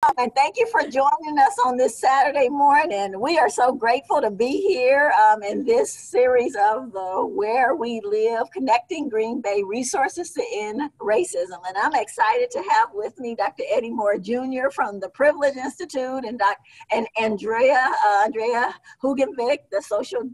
And thank you for joining us on this Saturday morning. We are so grateful to be here in this series of Where We Live, Connecting Green Bay Resources to End Racism. And I'm excited to have with me Dr. Eddie Moore Jr. from the Privilege Institute and Andrea Hugenvik, the Social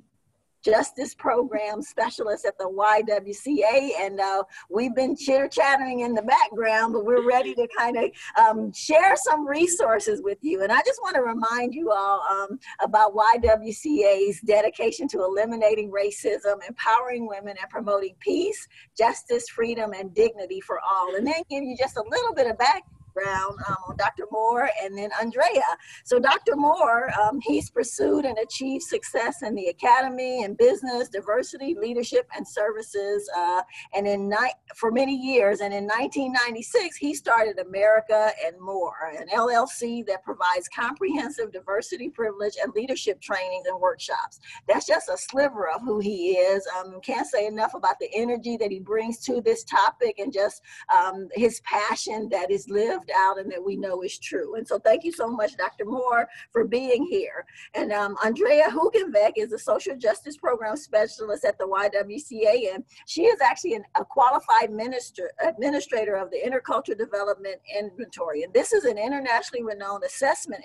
Justice Program Specialist at the YWCA, and we've been chitter-chattering in the background, but we're ready to kind of share some resources with you. And I just want to remind you all about YWCA's dedication to eliminating racism, empowering women, and promoting peace, justice, freedom, and dignity for all. And then give you just a little bit of background on Dr. Moore and then Andrea. So Dr. Moore, he's pursued and achieved success in the academy and business, diversity, leadership, and services, for many years. And in 1996, he started America and More, an LLC that provides comprehensive diversity, privilege, and leadership trainings and workshops. That's just a sliver of who he is. Can't say enough about the energy that he brings to this topic and just his passion that is lived out and that we know is true. And so thank you so much, Dr. Moore, for being here. And Andrea Hugenvik is a social justice program specialist at the YWCA, and she is actually a qualified administrator of the Intercultural Development Inventory. And this is an internationally renowned assessment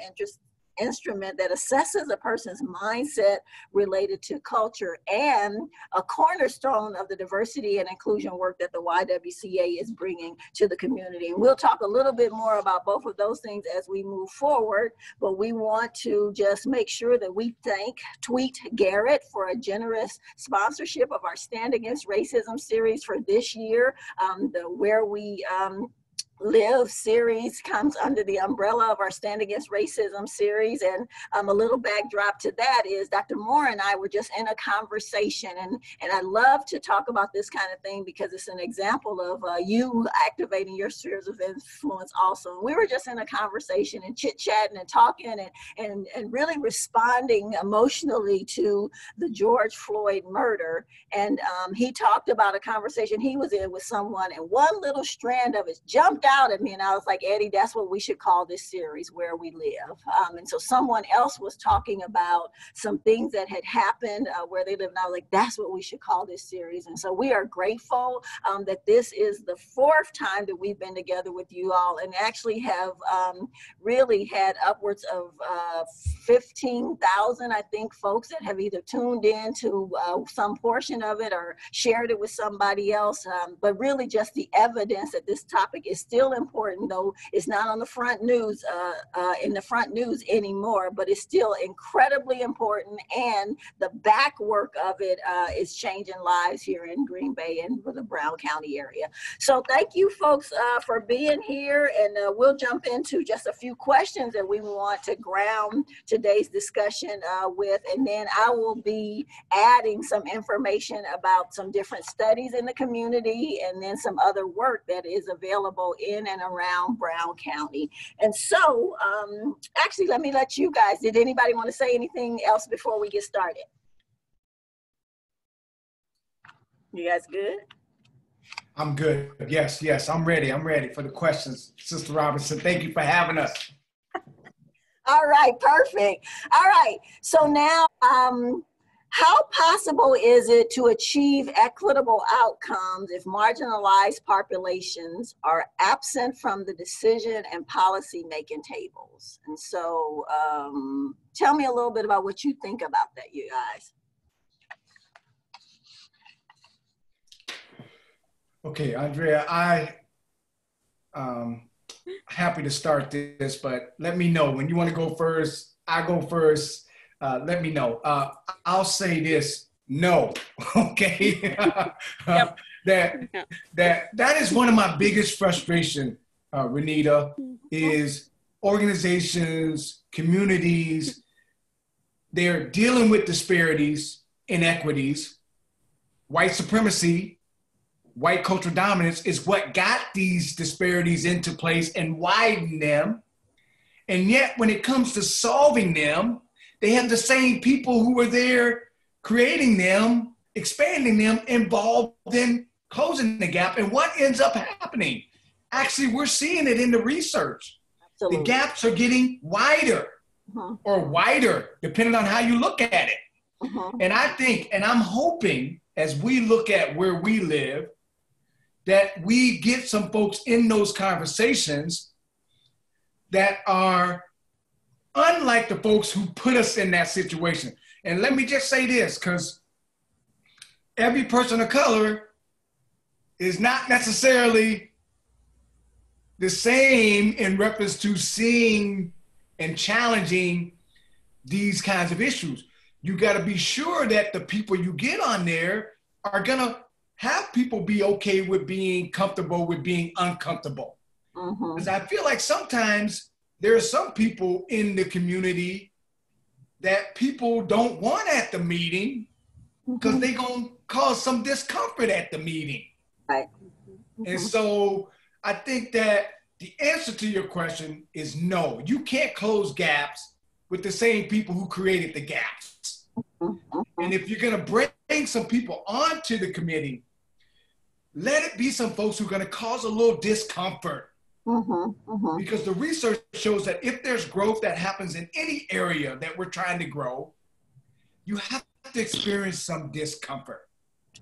instrument that assesses a person's mindset related to culture and a cornerstone of the diversity and inclusion work that the YWCA is bringing to the community. And we'll talk a little bit more about both of those things as we move forward, but we want to just make sure that we thank Tweet Garrett for a generous sponsorship of our Stand Against Racism series for this year. Where We Live series comes under the umbrella of our Stand Against Racism series. And a little backdrop to that is Dr. Moore and I were just in a conversation, and I love to talk about this kind of thing because it's an example of you activating your spheres of influence also. And we were just in a conversation and chit-chatting and talking and really responding emotionally to the George Floyd murder. And he talked about a conversation he was in with someone, and one little strand of it jumped out at me, and I was like, Eddie, that's what we should call this series, Where We Live. And so someone else was talking about some things that had happened where they live, and I was like, that's what we should call this series. And so we are grateful that this is the fourth time that we've been together with you all, and actually have really had upwards of 15,000, I think, folks that have either tuned in to some portion of it or shared it with somebody else. But really just the evidence that this topic is still important, though it's not on the front news, in the front news anymore, but it's still incredibly important, and the back work of it is changing lives here in Green Bay and for the Brown County area. So thank you folks for being here, and we'll jump into just a few questions that we want to ground today's discussion with, and then I will be adding some information about some different studies in the community and then some other work that is available in and around Brown County. And so, actually, let me let you guys, did anybody want to say anything else before we get started? You guys good? I'm good. Yes, I'm ready. I'm ready for the questions. Sister Robinson, thank you for having us. All right, perfect. All right, so now, how possible is it to achieve equitable outcomes if marginalized populations are absent from the decision and policy making tables? And so tell me a little bit about what you think about that, you guys. Okay, Andrea, happy to start this, but let me know when you want to go first. I go first. Let me know. I'll say this, no, okay? Yep. That is one of my biggest frustration, Renita, is organizations, communities, they're dealing with disparities, inequities, white supremacy, white cultural dominance is what got these disparities into place and widened them. And yet when it comes to solving them, they have the same people who were there creating them, expanding them, involved in closing the gap. And what ends up happening? Actually, we're seeing it in the research. The gaps are getting wider or wider, depending on how you look at it. And I think, and I'm hoping, as we look at where we live, that we get some folks in those conversations that are unlike the folks who put us in that situation. And let me just say this, because every person of color is not necessarily the same in reference to seeing and challenging these kinds of issues. You got to be sure that the people you get on there are going to have people be okay with being comfortable with being uncomfortable. Because I feel like sometimes there are some people in the community that people don't want at the meeting because they're going to cause some discomfort at the meeting. Right. And so I think that the answer to your question is no. You can't close gaps with the same people who created the gaps. And if you're going to bring some people onto the committee, let it be some folks who are going to cause a little discomfort. Because the research shows that if there's growth that happens in any area that we're trying to grow, you have to experience some discomfort.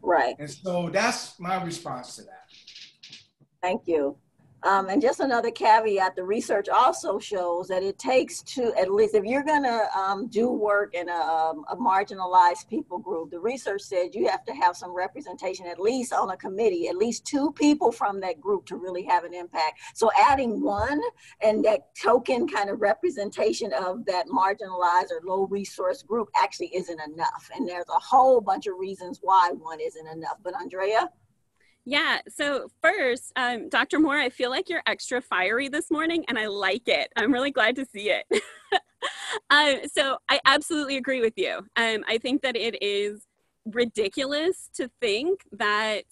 Right. And so that's my response to that. Thank you. And just another caveat, the research also shows that it takes two, at least if you're gonna do work in a marginalized people group, the research said you have to have some representation, at least on a committee, at least 2 people from that group to really have an impact. So adding one and that token kind of representation of that marginalized or low resource group actually isn't enough. And there's a whole bunch of reasons why one isn't enough. But Andrea? Yeah, so first, Dr. Moore, I feel like you're extra fiery this morning and I like it. I'm really glad to see it. So I absolutely agree with you. I think that it is ridiculous to think that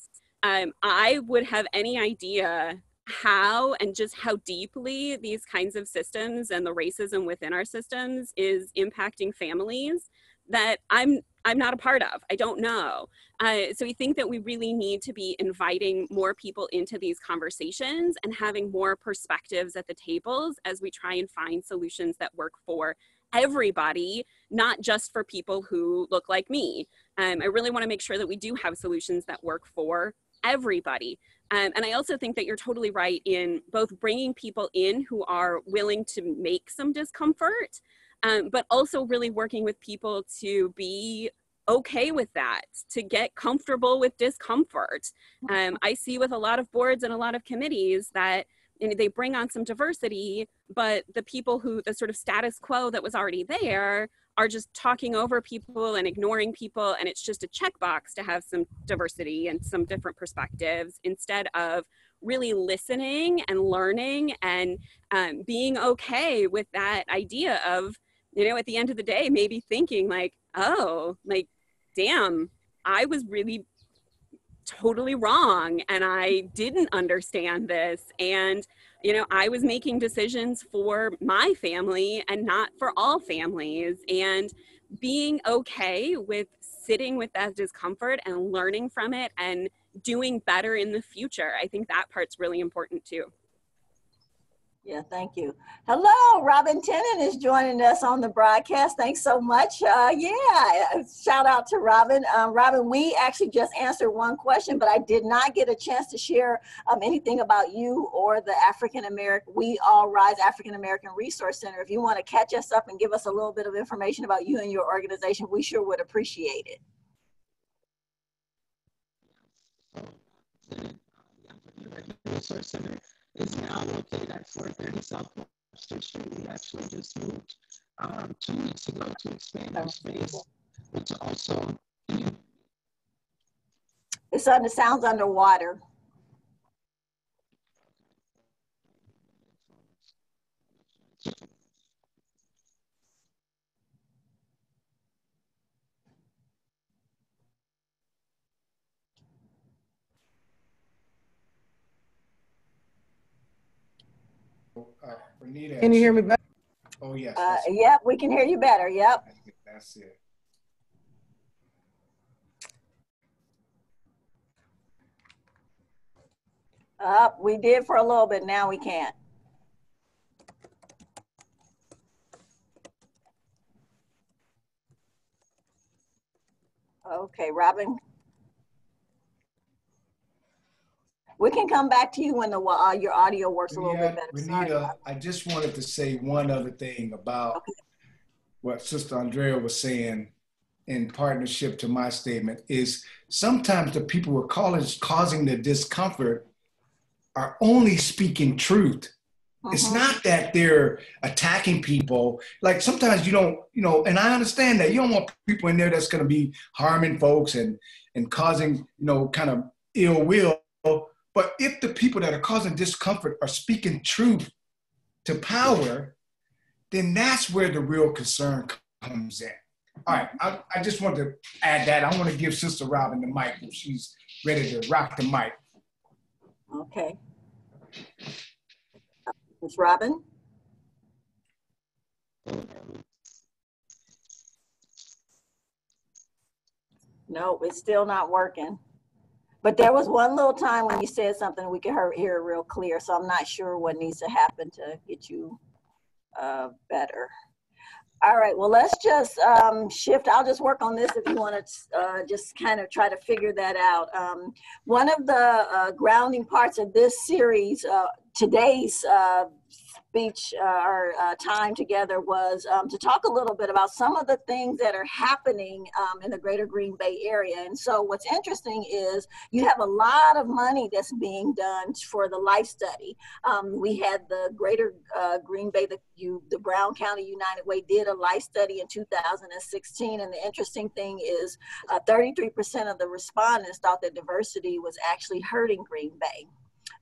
I would have any idea how and just how deeply these kinds of systems and the racism within our systems is impacting families that I'm not a part of. I don't know. So we think that we really need to be inviting more people into these conversations and having more perspectives at the tables as we try and find solutions that work for everybody, not just for people who look like me. I really want to make sure that we do have solutions that work for everybody. And I also think that you're totally right in both bringing people in who are willing to make some discomfort, but also really working with people to be okay with that, to get comfortable with discomfort. I see with a lot of boards and a lot of committees that they bring on some diversity, but the people who, the sort of status quo that was already there are just talking over people and ignoring people. And it's just a checkbox to have some diversity and some different perspectives instead of really listening and learning and being okay with that idea of, at the end of the day, maybe thinking like, oh, like, damn, I was really totally wrong and I didn't understand this. And, I was making decisions for my family and not for all families, and being okay with sitting with that discomfort and learning from it and doing better in the future. I think that part's really important too. Yeah, thank you. Hello, Robin Tennant is joining us on the broadcast. Thanks so much. Shout out to Robin. Robin, we actually just answered one question, but I did not get a chance to share anything about you or the We All Rise African American Resource Center. If you want to catch us up and give us a little bit of information about you and your organization, we sure would appreciate it. The Resource Center is now located at 430 South Webster Street. We actually just moved 2 weeks ago to expand our space, which also... It sounds underwater. Can you hear me better? Oh, yes. Yep, we can hear you better. Yep. That's it. We did for a little bit. Now we can't. Okay, Robin. We can come back to you when your audio works a little bit better. Renita, I just wanted to say one other thing about what Sister Andrea was saying in partnership to my statement is sometimes the people who are causing the discomfort are only speaking truth. It's not that they're attacking people. Like sometimes you don't, and I understand that you don't want people in there that's going to be harming folks and causing, kind of ill will. But if the people that are causing discomfort are speaking truth to power, then that's where the real concern comes in. All right, I just want to add that. I want to give Sister Robin the mic if she's ready to rock the mic. Okay. Ms. Robin? No, it's still not working. But there was one little time when you said something we could hear real clear, so I'm not sure what needs to happen to get you better. All right, well, let's just shift. I'll just work on this if you want to just kind of try to figure that out. One of the grounding parts of this series, today's speech or time together was to talk a little bit about some of the things that are happening in the greater Green Bay area. And so what's interesting is you have a lot of money that's being done for the life study. We had the greater Green Bay, the Brown County United Way did a life study in 2016. And the interesting thing is 33% of the respondents thought that diversity was actually hurting Green Bay.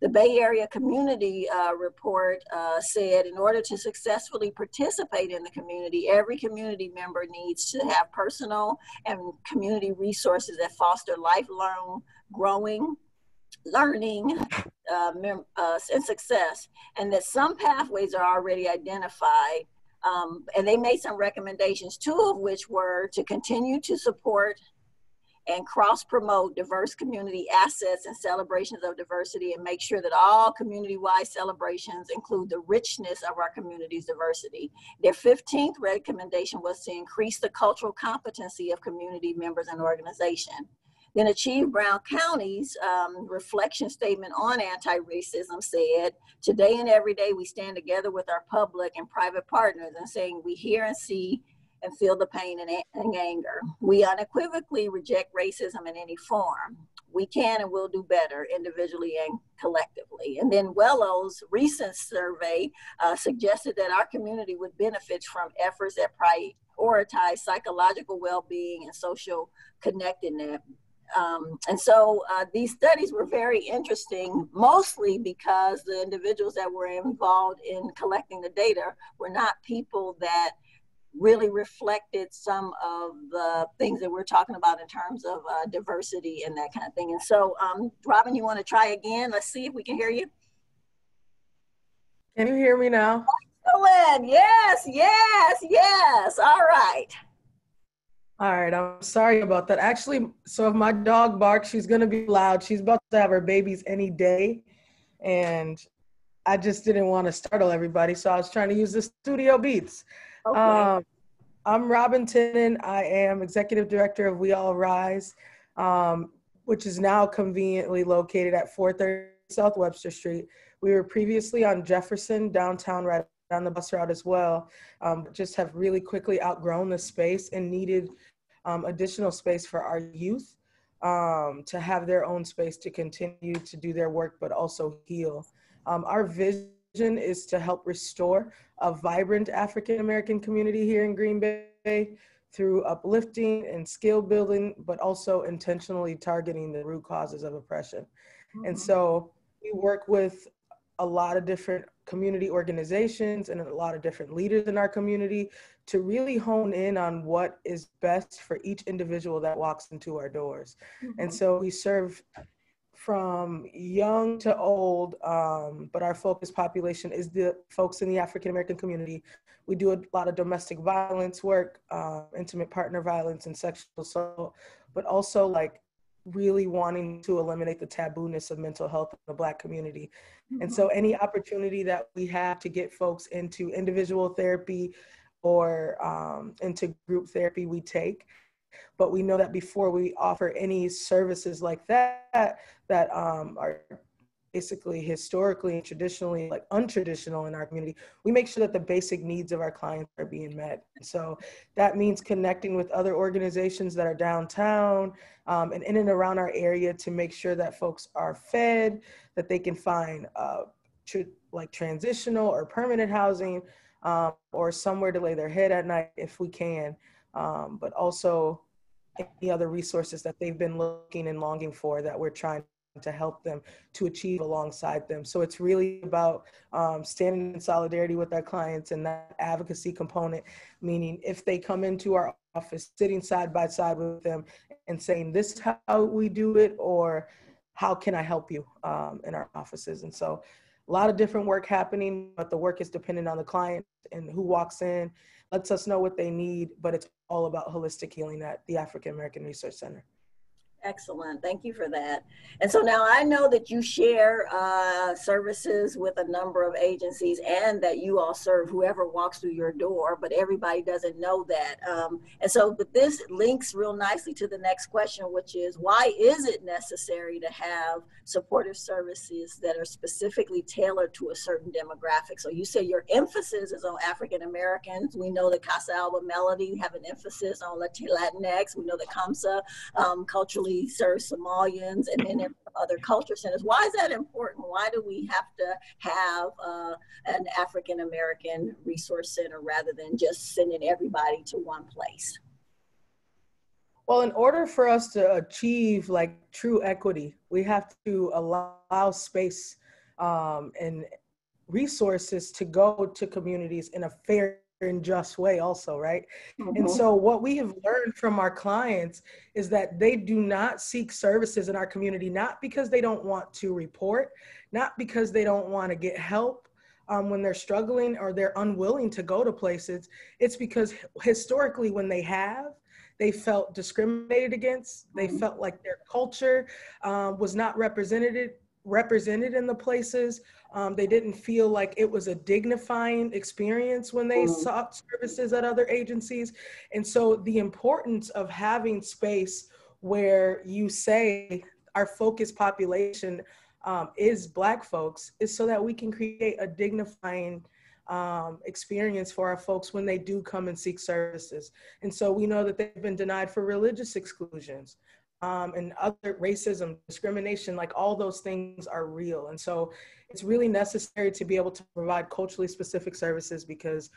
The Bay Area Community Report said in order to successfully participate in the community, every community member needs to have personal and community resources that foster lifelong growing, learning, and success, and that some pathways are already identified. And they made some recommendations, two of which were to continue to support and cross-promote diverse community assets and celebrations of diversity, and make sure that all community-wide celebrations include the richness of our community's diversity. Their 15th recommendation was to increase the cultural competency of community members and organization. Then Achieve Brown County's reflection statement on anti-racism said, today and every day we stand together with our public and private partners and saying we hear and see and feel the pain and anger. We unequivocally reject racism in any form. We can and will do better individually and collectively. And then Wellow's recent survey suggested that our community would benefit from efforts that prioritize psychological well-being and social connectedness. And so these studies were very interesting, mostly because the individuals that were involved in collecting the data were not people that really reflected some of the things that we're talking about in terms of diversity and that kind of thing. And so, Robin, you want to try again? Let's see if we can hear you. Can you hear me now? Excellent. Yes, yes, yes. All right. All right, I'm sorry about that. Actually, so if my dog barks, she's going to be loud. She's about to have her babies any day. And I just didn't want to startle everybody. So I was trying to use the studio beats. Okay. I'm Robin Tinnen. I am Executive Director of We All Rise, which is now conveniently located at 430 South Webster Street. We were previously on Jefferson, downtown, right on the bus route as well, just have really quickly outgrown the space and needed additional space for our youth to have their own space to continue to do their work, but also heal. Our vision is to help restore a vibrant African-American community here in Green Bay through uplifting and skill building, but also intentionally targeting the root causes of oppression. Mm-hmm. And so we work with a lot of different community organizations and a lot of different leaders in our community to really hone in on what is best for each individual that walks into our doors. Mm-hmm. And so we serve from young to old, but our focus population is the folks in the African-American community. We do a lot of domestic violence work, intimate partner violence and sexual assault, but also like really wanting to eliminate the tabooness of mental health in the Black community. Mm-hmm. And so any opportunity that we have to get folks into individual therapy or into group therapy, we take. But we know that before we offer any services like that, that are basically historically and traditionally like untraditional in our community, we make sure that the basic needs of our clients are being met. So that means connecting with other organizations that are downtown and in and around our area to make sure that folks are fed, that they can find like transitional or permanent housing, or somewhere to lay their head at night if we can, but also any other resources that they've been looking and longing for that we're trying to help them to achieve alongside them. So it's really about standing in solidarity with our clients, and that advocacy component, meaning if they come into our office, sitting side by side with them and saying, this is how we do it, or how can I help you in our offices? And so a lot of different work happening, but the work is dependent on the client and who walks in, lets us know what they need, but it's all about holistic healing at the African American Research Center. Excellent. Thank you for that. And so now I know that you share services with a number of agencies and that you all serve whoever walks through your door, but everybody doesn't know that. But this links real nicely to the next question, which is, why is it necessary to have supportive services that are specifically tailored to a certain demographic? So you say your emphasis is on African Americans. We know that Casa Alba Melody have an emphasis on Latinx. We know that CAMSA culturally serves Somalians, and then other culture centers. Why is that important? Why do we have to have an African American resource center rather than just sending everybody to one place? Well, in order for us to achieve like true equity, we have to allow space and resources to go to communities in a fair and just way also, right? Mm-hmm. And so what we have learned from our clients is that they do not seek services in our community, not because they don't want to report, not because they don't want to get help when they're struggling or they're unwilling to go to places. It's because historically when they felt discriminated against, they felt like their culture was not represented in the places. They didn't feel like it was a dignifying experience when they sought services at other agencies. And so the importance of having space where you say our focus population is Black folks is so that we can create a dignifying experience for our folks when they do come and seek services. And so we know that they've been denied for religious exclusions. And other racism, discrimination, like all those things are real. And so it's really necessary to be able to provide culturally specific services because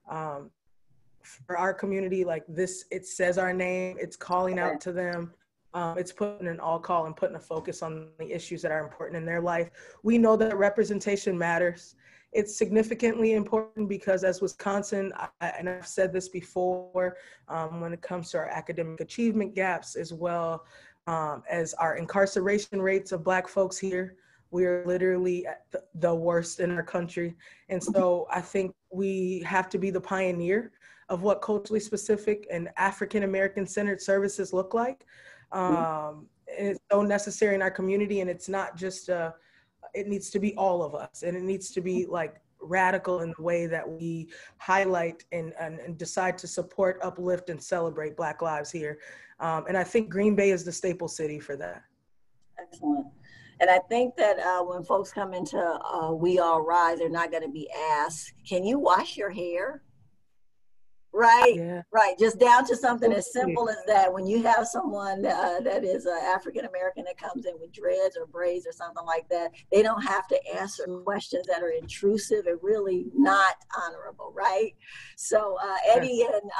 for our community, like this, it says our name, it's calling out to them. It's putting an all call and putting a focus on the issues that are important in their life. We know that representation matters. It's significantly important because as Wisconsin, and I've said this before, when it comes to our academic achievement gaps as well as our incarceration rates of Black folks here, we're literally at the worst in our country. And so I think we have to be the pioneer of what culturally specific and African-American centered services look like. And it's so necessary in our community, and it's not just it needs to be all of us, and it needs to be like radical in the way that we highlight and decide to support, uplift, and celebrate Black lives here. And I think Green Bay is the staple city for that. Excellent. And I think that when folks come into We All Rise, they're not going to be asked, can you wash your hair? Right, yeah. Right. Just down to something as simple as that. When you have someone that is African-American that comes in with dreads or braids or something like that, they don't have to answer questions that are intrusive and really not honorable, right? So Eddie and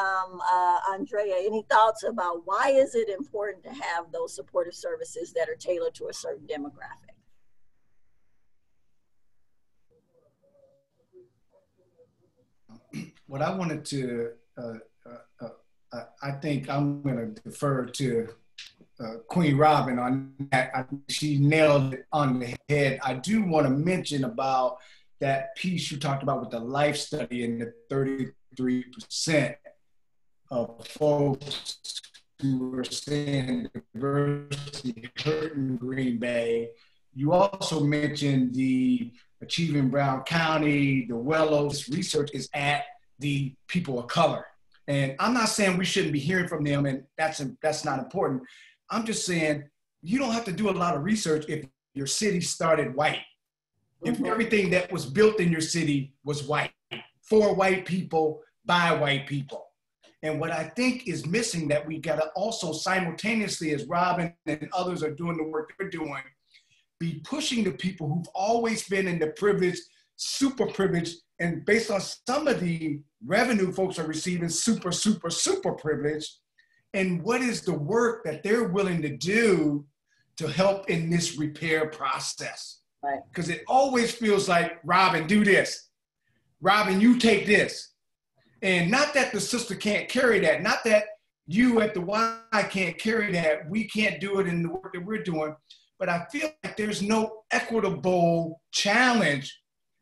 Andrea, any thoughts about why is it important to have those supportive services that are tailored to a certain demographic? What I wanted to I think I'm going to defer to Queen Robin on that. She nailed it on the head. I do want to mention about that piece you talked about with the life study and the 33% of folks who were saying diversity hurt in Green Bay. You also mentioned the Achieving Brown County, the Wellows research is at the people of color. And I'm not saying we shouldn't be hearing from them, and that's not important. I'm just saying you don't have to do a lot of research if your city started white. If everything that was built in your city was white, for white people, by white people. And what I think is missing that we gotta also simultaneously, as Robin and others are doing the work they're doing, be pushing the people who've always been in the privileged, super privileged, and based on some of the revenue folks are receiving, super, super, super privileged. And what is the work that they're willing to do to help in this repair process? Right. Because it always feels like, Robin, do this. Robin, you take this. And not that the sister can't carry that, not that you at the Y can't carry that, we can't do it in the work that we're doing, but I feel like there's no equitable challenge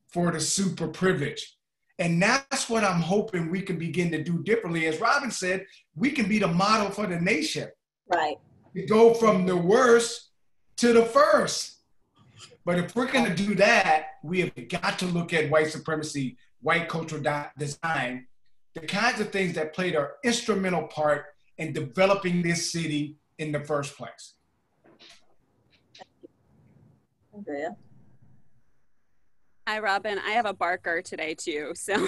for the super privileged. And that's what I'm hoping we can begin to do differently. As Robin said, we can be the model for the nation. Right. We go from the worst to the first. But if we're gonna do that, we have got to look at white supremacy, white cultural design, the kinds of things that played an instrumental part in developing this city in the first place. Andrea. Hi, Robin. I have a barker today too, so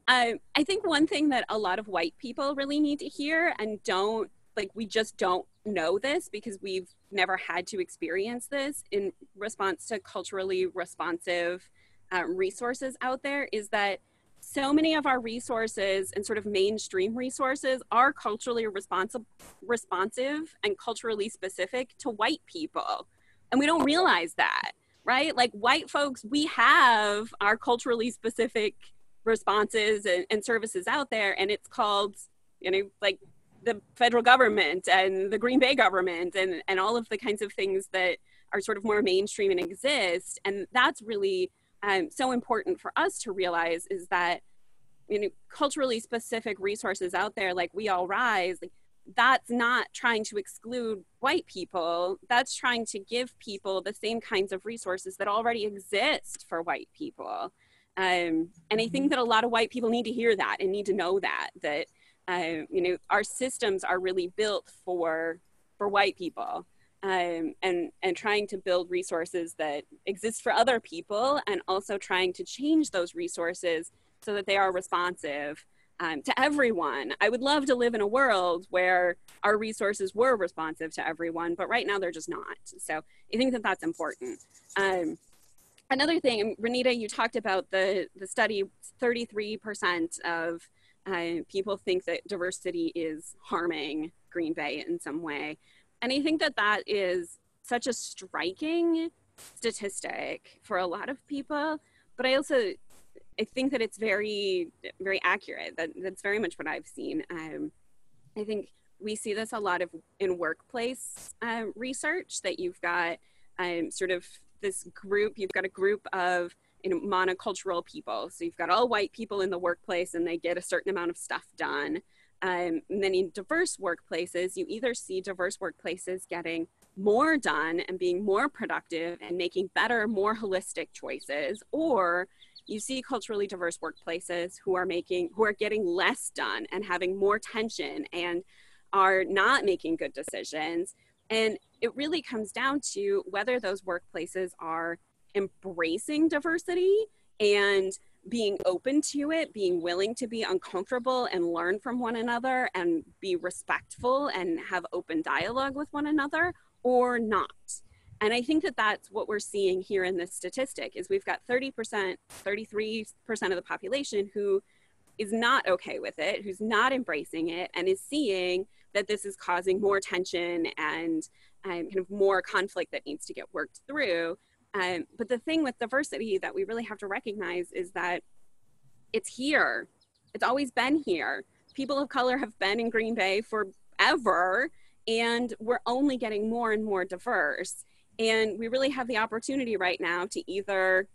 I think one thing that a lot of white people really need to hear and don't, like, we just don't know this because we've never had to experience this in response to culturally responsive resources out there, is that so many of our resources and sort of mainstream resources are culturally responsive and culturally specific to white people. And we don't realize that, right? Like, white folks, we have our culturally specific responses and services out there, and it's called, you know, like the federal government and the Green Bay government and all of the kinds of things that are sort of more mainstream and exist. And that's really so important for us to realize, is that, you know, culturally specific resources out there like We All Rise, like, that's not trying to exclude white people. That's trying to give people the same kinds of resources that already exist for white people. And I think that a lot of white people need to hear that and need to know that you know, our systems are really built for white people. And trying to build resources that exist for other people, and also trying to change those resources so that they are responsive to everyone. I would love to live in a world where our resources were responsive to everyone, but right now they're just not. So I think that that's important. Another thing, Renita, you talked about the study, 33% of people think that diversity is harming Green Bay in some way. And I think that that is such a striking statistic for a lot of people, but I think that it's very, very accurate. That's very much what I've seen. I think we see this a lot in workplace research, that you've got sort of this group, you've got a group of, you know, monocultural people. So you've got all white people in the workplace and they get a certain amount of stuff done. And then in diverse workplaces, you either see diverse workplaces getting more done and being more productive and making better, more holistic choices, or you see culturally diverse workplaces who are getting less done and having more tension and are not making good decisions. And it really comes down to whether those workplaces are embracing diversity and being open to it, being willing to be uncomfortable and learn from one another and be respectful and have open dialogue with one another, or not. And I think that that's what we're seeing here in this statistic, is we've got 33% of the population who is not okay with it, who's not embracing it, and is seeing that this is causing more tension and kind of more conflict that needs to get worked through. But the thing with diversity that we really have to recognize is that it's here. It's always been here. People of color have been in Green Bay forever, and we're only getting more and more diverse. And we really have the opportunity right now to either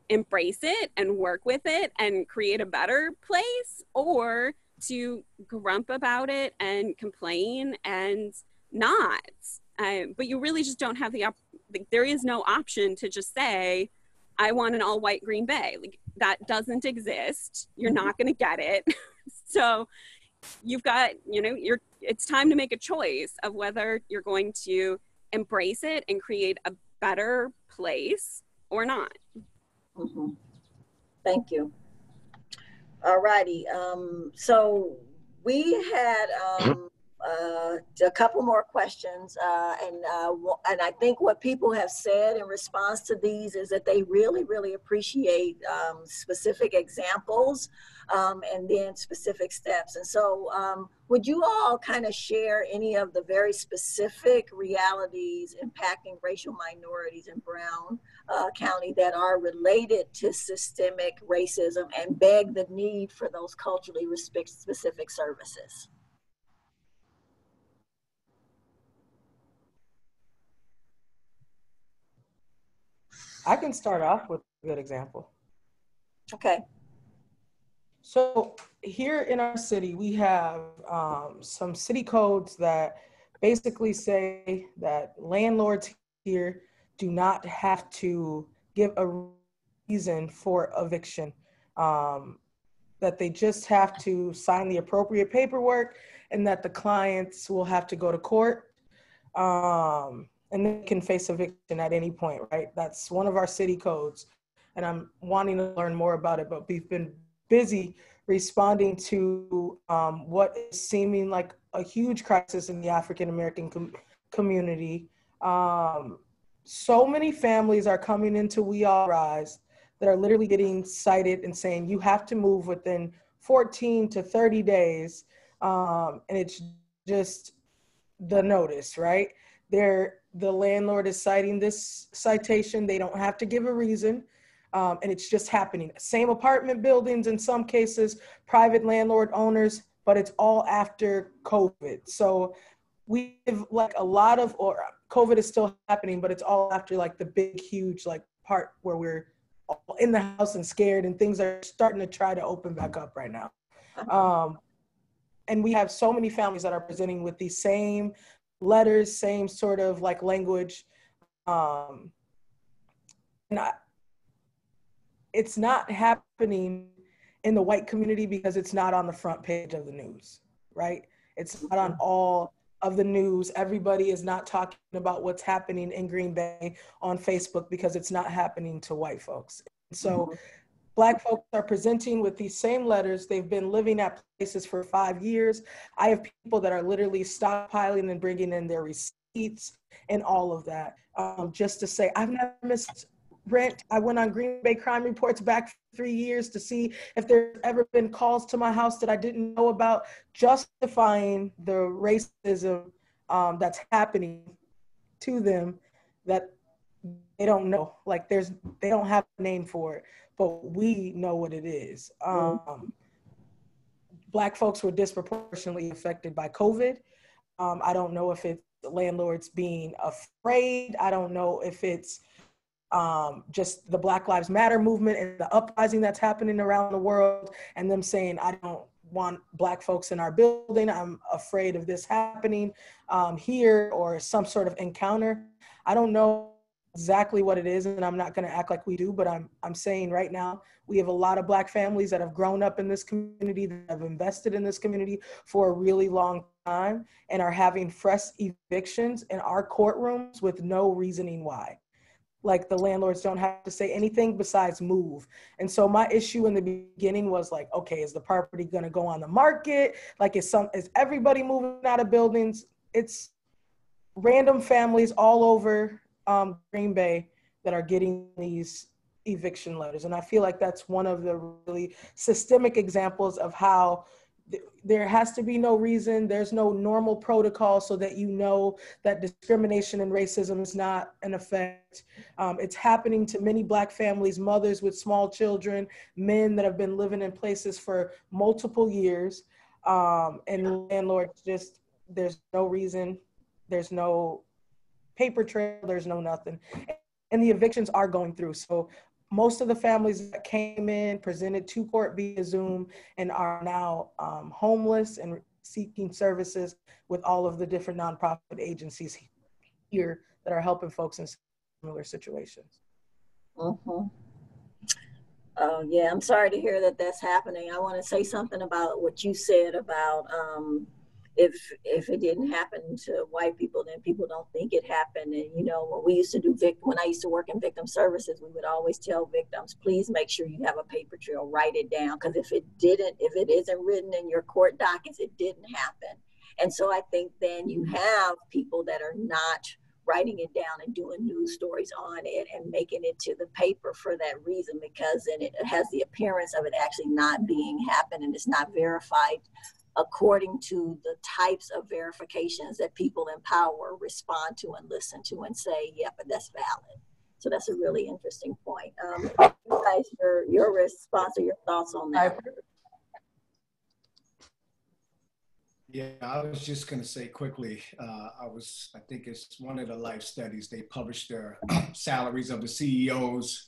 embrace it and work with it and create a better place, or to grump about it and complain and not. But you really just don't have there is no option to just say, I want an all white Green Bay. Like, that doesn't exist. You're not going to get it. So you've got, it's time to make a choice of whether you're going to embrace it and create a better place or not. Mm-hmm. Thank you. All righty. So we had a couple more questions, and I think what people have said in response to these is that they really, really appreciate specific examples and then specific steps. And so would you all kind of share any of the very specific realities impacting racial minorities in Brown County that are related to systemic racism and beg the need for those culturally specific services? I can start off with a good example. Okay. So here in our city, we have some city codes that basically say that landlords here do not have to give a reason for eviction, that they just have to sign the appropriate paperwork and that the clients will have to go to court. And they can face eviction at any point, right? That's one of our city codes. And I'm wanting to learn more about it, but we've been busy responding to what is seeming like a huge crisis in the African-American community. So many families are coming into We All Rise that are literally getting cited and saying, you have to move within 14 to 30 days. And it's just the notice, right? The landlord is citing this citation. They don't have to give a reason. And it's just happening. Same apartment buildings in some cases, private landlord owners, but it's all after COVID. So we have like a lot of, or COVID is still happening, but it's all after like the big, huge like part where we're all in the house and scared and things are starting to try to open back up right now. And we have so many families that are presenting with these same letters, same sort of like language. It's not happening in the white community because it's not on the front page of the news, right? It's not on all of the news. Everybody is not talking about what's happening in Green Bay on Facebook because it's not happening to white folks. So Black folks are presenting with these same letters. They've been living at places for 5 years. I have people that are literally stockpiling and bringing in their receipts and all of that, just to say, I've never missed rent. I went on Green Bay crime reports back 3 years to see if there's ever been calls to my house that I didn't know about, justifying the racism that's happening to them that they don't know. Like they don't have a name for it, but we know what it is. Black folks were disproportionately affected by COVID. I don't know if it's landlords being afraid. I don't know if it's just the Black Lives Matter movement and the uprising that's happening around the world and them saying, I don't want Black folks in our building. I'm afraid of this happening here, or some sort of encounter. I don't know exactly what it is, and I'm not going to act like we do, but I'm saying right now we have a lot of Black families that have grown up in this community, that have invested in this community for a really long time and are having fresh evictions in our courtrooms with no reasoning why. Like the landlords don't have to say anything besides move. And so my issue in the beginning was like, okay, is the property going to go on the market? Like is everybody moving out of buildings? It's random families all over Green Bay that are getting these eviction letters. And I feel like that's one of the really systemic examples of how there has to be no reason, there's no normal protocol so that you know that discrimination and racism is not an effect. It's happening to many Black families, mothers with small children, men that have been living in places for multiple years, and landlords just, there's no reason, there's no paper trail, there's no nothing. And the evictions are going through. So most of the families that came in, presented to court via Zoom, and are now homeless and seeking services with all of the different nonprofit agencies here that are helping folks in similar situations. Mm-hmm. Oh, yeah, I'm sorry to hear that that's happening. I want to say something about what you said about if it didn't happen to white people, then people don't think it happened. And you know, when we used to do when I used to work in victim services, we would always tell victims, please make sure you have a paper trail, write it down, because if it isn't written in your court dockets, it didn't happen. And so I think then you have people that are not writing it down and doing news stories on it and making it to the paper for that reason, because then it has the appearance of it actually not being happened and it's not verified according to the types of verifications that people in power respond to and listen to and say, yeah, but that's valid. So that's a really interesting point. You guys, your response or your thoughts on that? Yeah, I was just going to say quickly, I think it's one of the life studies, they published their salaries of the CEOs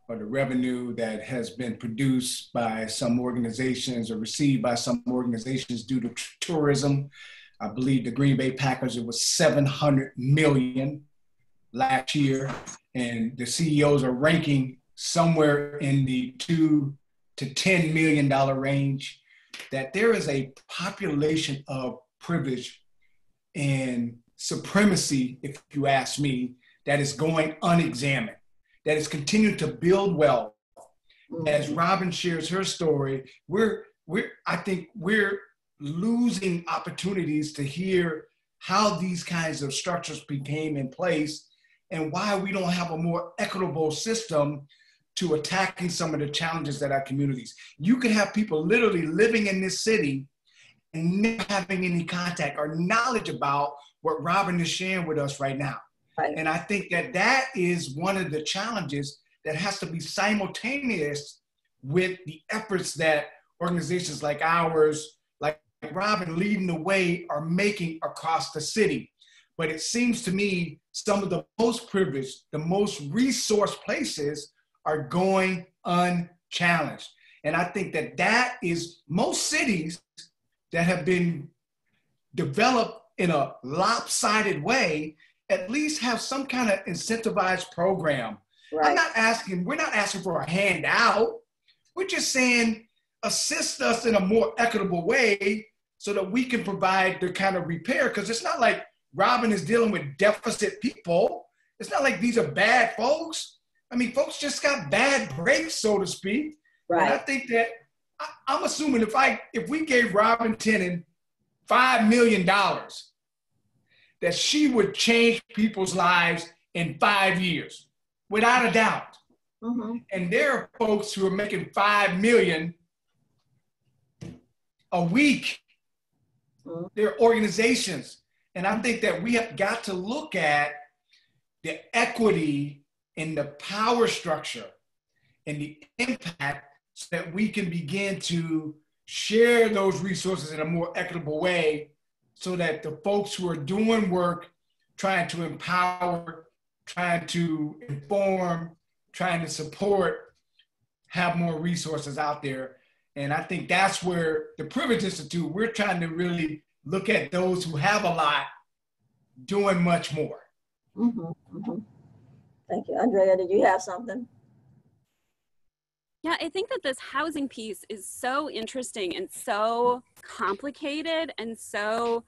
or the revenue that has been produced by some organizations or received by some organizations due to tourism. I believe the Green Bay Packers, it was 700 million last year, and the CEOs are ranking somewhere in the $2 to $10 million range. That there is a population of privilege and supremacy, if you ask me, that is going unexamined, that is continuing to build wealth. As Robin shares her story, I think we're losing opportunities to hear how these kinds of structures became in place and why we don't have a more equitable system to attacking some of the challenges that our communities. You could have people literally living in this city and never having any contact or knowledge about what Robin is sharing with us right now. Right. And I think that is one of the challenges that has to be simultaneous with the efforts that organizations like ours, like Robin leading the way, are making across the city. But it seems to me some of the most privileged, the most resourced places are going unchallenged. And I think that is most cities that have been developed in a lopsided way at least have some kind of incentivized program. Right. We're not asking for a handout. We're just saying assist us in a more equitable way so that we can provide the kind of repair, because it's not like Robin is dealing with deficit people. It's not like these are bad folks. I mean, folks just got bad breaks, so to speak. Right. And I think that I'm assuming if we gave Robin Tennant $5 million, that she would change people's lives in 5 years, without a doubt. Mm-hmm. And there are folks who are making $5 million a week. Mm-hmm. There are organizations. And I think that we have got to look at the equity in the power structure and the impact so that we can begin to share those resources in a more equitable way so that the folks who are doing work, trying to empower, trying to inform, trying to support, have more resources out there. And I think that's where the Privilege Institute, we're trying to really look at those who have a lot doing much more. Mm-hmm, mm-hmm. Thank you. Andrea, did you have something? Yeah, I think that this housing piece is so interesting and so complicated, and so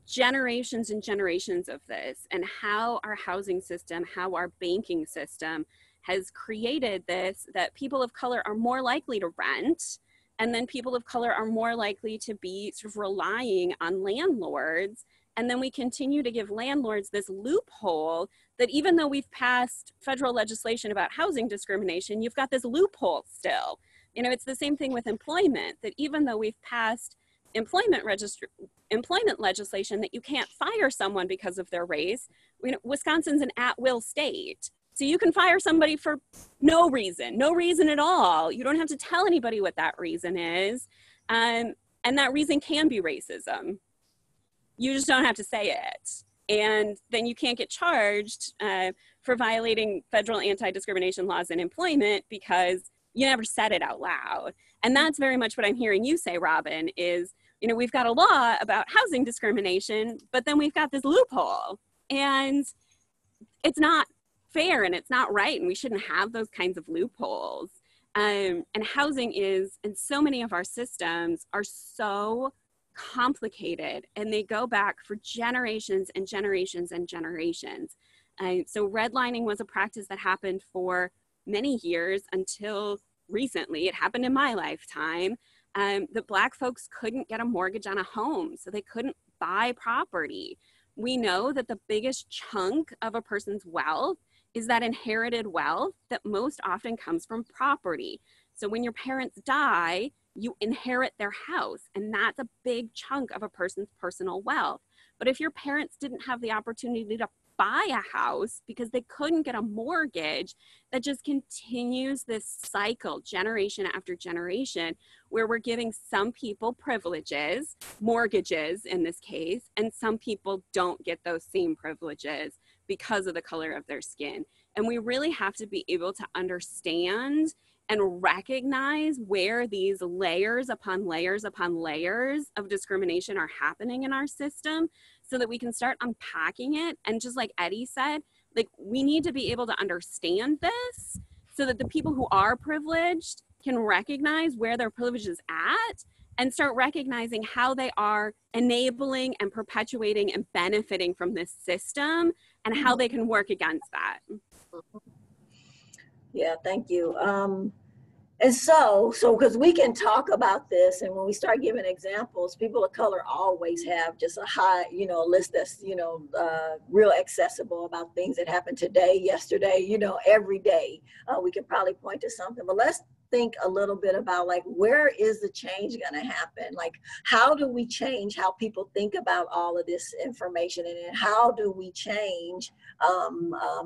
generations and generations of this, and how our housing system, how our banking system has created this, that people of color are more likely to rent, and then people of color are more likely to be sort of relying on landlords. And then we continue to give landlords this loophole that even though we've passed federal legislation about housing discrimination, you've got this loophole still. You know, it's the same thing with employment, that even though we've passed employment legislation that you can't fire someone because of their race, you know, Wisconsin's an at-will state. So you can fire somebody for no reason at all. You don't have to tell anybody what that reason is. And that reason can be racism. You just don't have to say it. And then you can't get charged for violating federal anti-discrimination laws in employment because you never said it out loud. And that's very much what I'm hearing you say, Robin, is, you know, we've got a law about housing discrimination, but then we've got this loophole. And it's not fair and it's not right, and we shouldn't have those kinds of loopholes. And housing is, and so many of our systems are so complicated, and they go back for generations and generations and generations. So redlining was a practice that happened for many years until recently. It happened in my lifetime. That Black folks couldn't get a mortgage on a home, so they couldn't buy property. We know that the biggest chunk of a person's wealth is that inherited wealth that most often comes from property. So when your parents die, you inherit their house, and that's a big chunk of a person's personal wealth. But if your parents didn't have the opportunity to buy a house because they couldn't get a mortgage, that just continues this cycle generation after generation, where we're giving some people privileges, mortgages in this case, and some people don't get those same privileges because of the color of their skin. And we really have to be able to understand and recognize where these layers upon layers upon layers of discrimination are happening in our system, so that we can start unpacking it. And just like Eddie said, like, we need to be able to understand this so that the people who are privileged can recognize where their privilege is at and start recognizing how they are enabling and perpetuating and benefiting from this system, and how they can work against that. Yeah, thank you. And so because we can talk about this, and when we start giving examples, people of color always have just a high, list that's, real accessible about things that happened today, yesterday, every day. We can probably point to something, but let's think a little bit about, like, where is the change going to happen? Like, how do we change how people think about all of this information, and then how do we change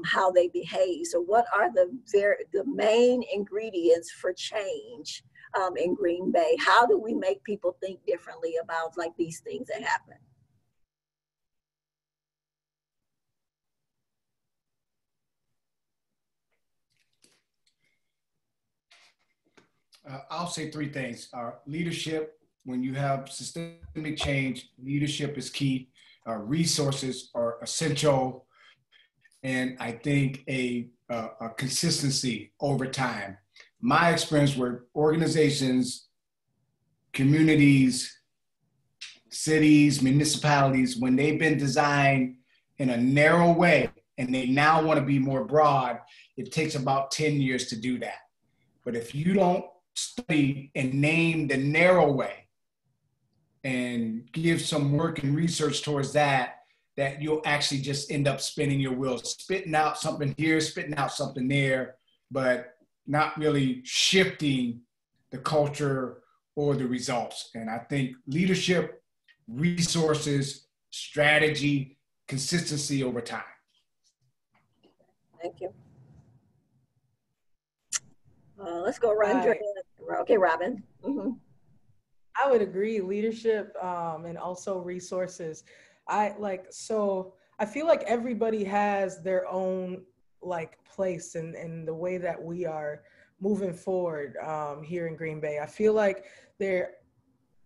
how they behave? So what are the main ingredients for change in Green Bay? How do we make people think differently about, like, these things that happen? I'll say three things. Leadership. When you have systemic change, leadership is key. Resources are essential. And I think a consistency over time. My experience with organizations, communities, cities, municipalities, when they've been designed in a narrow way and they now want to be more broad, it takes about 10 years to do that. But if you don't study and name the narrow way and give some work and research towards that you'll actually just end up spinning your wheels, spitting out something here, spitting out something there, but not really shifting the culture or the results. And I think leadership, resources, strategy, consistency over time. Thank you. Let's go around. Okay, Robin. I would agree, leadership and also resources. I feel like everybody has their own, like, place in the way that we are moving forward here in Green Bay. I feel like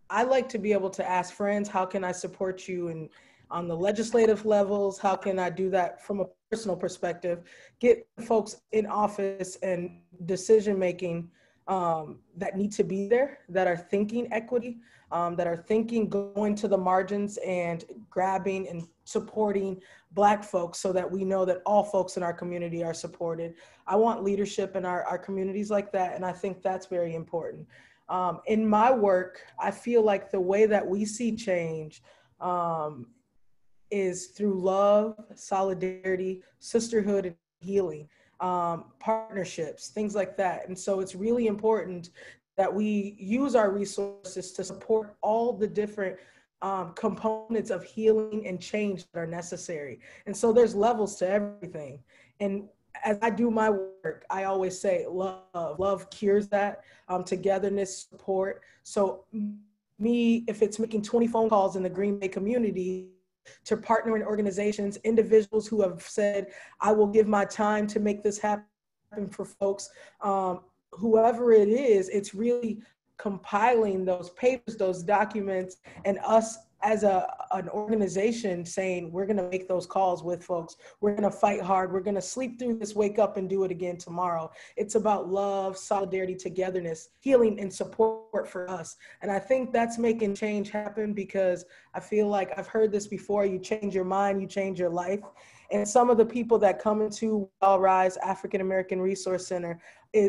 I like to be able to ask friends, how can I support you on the legislative levels? How can I do that from a personal perspective? Get folks in office and decision-making that need to be there, that are thinking equity, that are thinking going to the margins and grabbing and supporting Black folks, so that we know that all folks in our community are supported. I want leadership in our communities like that, and I think that's very important. In my work, I feel like the way that we see change is through love, solidarity, sisterhood, and healing. Partnerships, things like that. And so it's really important that we use our resources to support all the different components of healing and change that are necessary. And so there's levels to everything. And as I do my work, I always say love cures that, togetherness, support. So me, if it's making 20 phone calls in the Green Bay community, to partner in organizations, individuals who have said, I will give my time to make this happen for folks. Whoever it is, it's really compiling those papers, those documents, and us as an organization saying, we're going to make those calls with folks. We're going to fight hard. We're going to sleep through this, wake up and do it again tomorrow. It's about love, solidarity, togetherness, healing, and support for us. And I think that's making change happen, because I feel like I've heard this before. You change your mind, you change your life. And some of the people that come into All Rise African American Resource Center,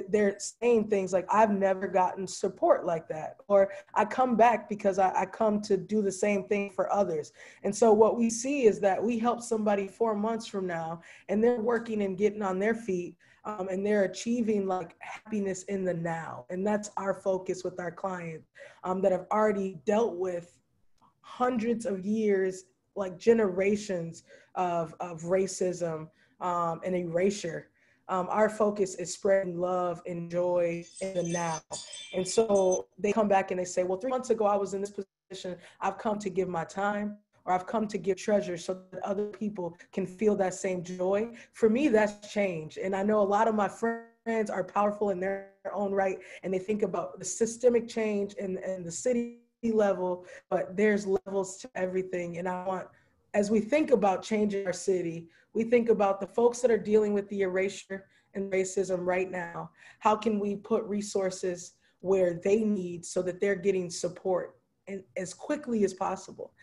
they're saying things like, I've never gotten support like that. Or I come back because I come to do the same thing for others. And so what we see is that we help somebody 4 months from now, and they're working and getting on their feet, and they're achieving like happiness in the now. And that's our focus with our clients that have already dealt with hundreds of years, like generations of racism and erasure. Our focus is spreading love and joy in the now. And so they come back and they say, well, 3 months ago, I was in this position. I've come to give my time, or I've come to give treasure so that other people can feel that same joy. For me, that's change. And I know a lot of my friends are powerful in their own right, and they think about the systemic change and the city level, but there's levels to everything. And I want, as we think about changing our city, we think about the folks that are dealing with the erasure and racism right now. How can we put resources where they need so that they're getting support and as quickly as possible?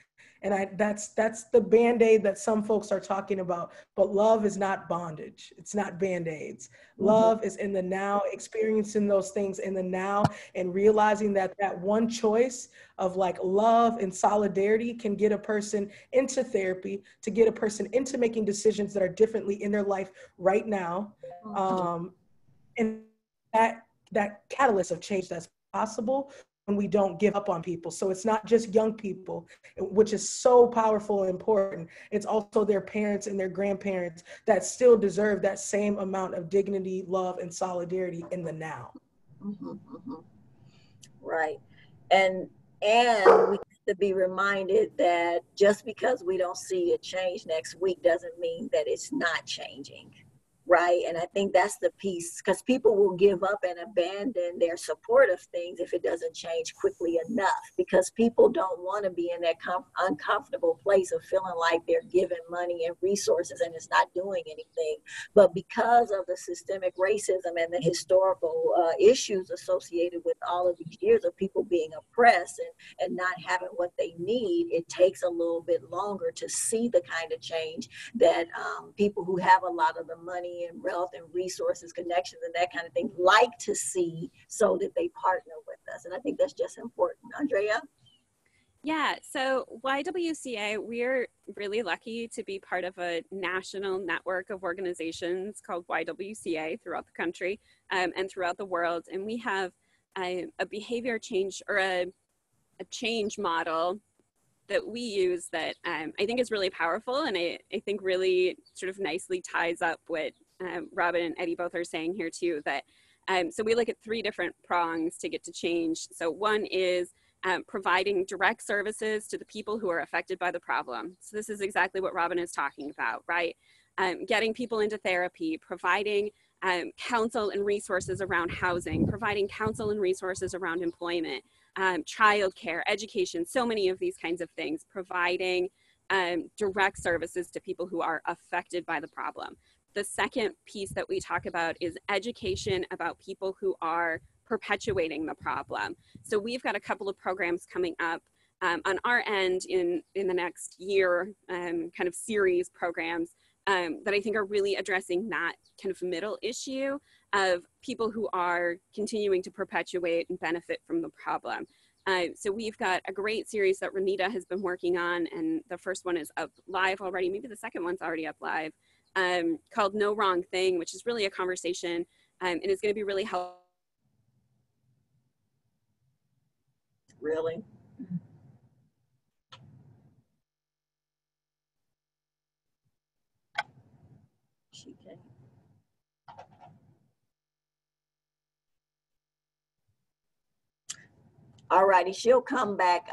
And that's the Band-Aid that some folks are talking about, but love is not bondage. It's not Band-Aids. Love is in the now, experiencing those things in the now, and realizing that that one choice of like love and solidarity can get a person into therapy, to get a person into making decisions that are differently in their life right now. And that catalyst of change that's possible when we don't give up on people. So it's not just young people, which is so powerful and important. It's also their parents and their grandparents that still deserve that same amount of dignity, love, and solidarity in the now. Right. And we have to be reminded that just because we don't see a change next week doesn't mean that it's not changing. Right. And I think that's the piece, because people will give up and abandon their support of things if it doesn't change quickly enough, because people don't want to be in that uncomfortable place of feeling like they're giving money and resources and it's not doing anything. But because of the systemic racism and the historical issues associated with all of these years of people being oppressed and not having what they need, it takes a little bit longer to see the kind of change that people who have a lot of the money and wealth and resources, connections, and that kind of thing like to see, so that they partner with us. And I think that's just important. Andrea? Yeah, so YWCA, we're really lucky to be part of a national network of organizations called YWCA throughout the country and throughout the world. And we have a behavior change, or a change model that we use that I think is really powerful, and I think really sort of nicely ties up what Robin and Eddie both are saying here too, that so we look at 3 different prongs to get to change. So one is providing direct services to the people who are affected by the problem. So this is exactly what Robin is talking about, right? Getting people into therapy, providing counsel and resources around housing, providing counsel and resources around employment, childcare, education, so many of these kinds of things, providing direct services to people who are affected by the problem. The second piece that we talk about is education about people who are perpetuating the problem. So we've got a couple of programs coming up on our end in the next year, kind of series programs that I think are really addressing that kind of middle issue of people who are continuing to perpetuate and benefit from the problem. So we've got a great series that Renita has been working on, and the first one is up live already. Maybe the second one's already up live, called No Wrong Thing, which is really a conversation, and it's going to be really helpful. Really? She can. All righty, she'll come back